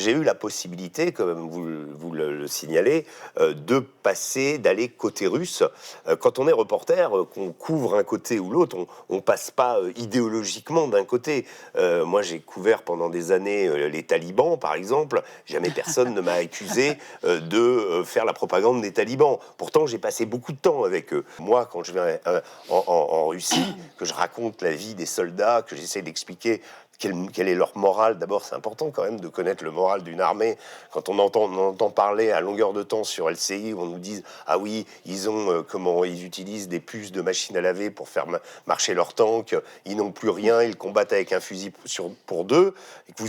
J'ai eu la possibilité, comme vous le signalez, d'aller côté russe. Quand on est reporter, qu'on couvre un côté ou l'autre, on passe pas idéologiquement d'un côté. Moi, j'ai couvert pendant des années les talibans, par exemple. Jamais personne ne m'a accusé de faire la propagande des talibans. Pourtant, j'ai passé beaucoup de temps avec eux. Moi, quand je vais en Russie, que je raconte la vie des soldats, que j'essaie d'expliquer quelle est leur morale. D'abord, c'est important quand même de connaître le moral d'une armée. Quand on entend parler à longueur de temps sur LCI, où on nous dit ah oui, ils utilisent des puces de machines à laver pour faire marcher leurs tanks, ils n'ont plus rien, ils combattent avec un fusil pour deux, et que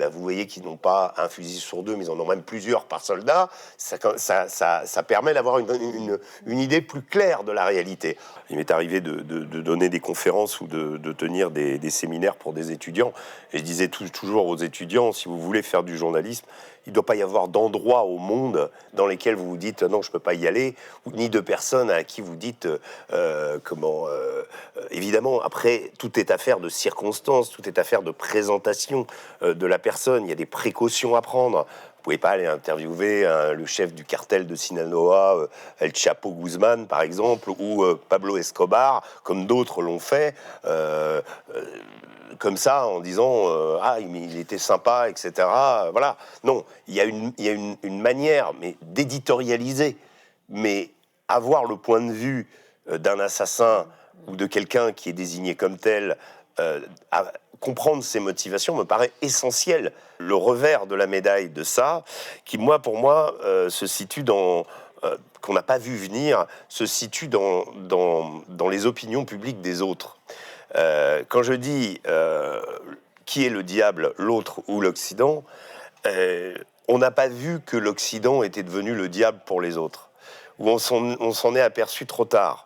vous voyez qu'ils n'ont pas un fusil sur deux, mais ils en ont même plusieurs par soldat. Ça permet d'avoir une idée plus claire de la réalité. Il m'est arrivé de donner des conférences ou de tenir des séminaires pour des étudiants. Et je disais toujours aux étudiants, si vous voulez faire du journalisme, il ne doit pas y avoir d'endroits au monde dans lesquels vous vous dites non, je ne peux pas y aller, ni de personnes à qui vous dites évidemment, après, tout est affaire de circonstances, tout est affaire de présentation de la personne. Il y a des précautions à prendre. Vous pouvez pas aller interviewer le chef du cartel de Sinaloa, El Chapo Guzman, par exemple, ou Pablo Escobar, comme d'autres l'ont fait. Comme ça, en disant il était sympa, etc. Voilà. Non, il y a une manière, mais d'éditorialiser, mais avoir le point de vue d'un assassin ou de quelqu'un qui est désigné comme tel, à comprendre ses motivations me paraît essentiel. Le revers de la médaille de ça, qui pour moi, se situe qu'on n'a pas vu venir, se situe dans les opinions publiques des autres. Quand je dis qui est le diable, l'autre ou l'Occident, on n'a pas vu que l'Occident était devenu le diable pour les autres, ou on s'en est aperçu trop tard.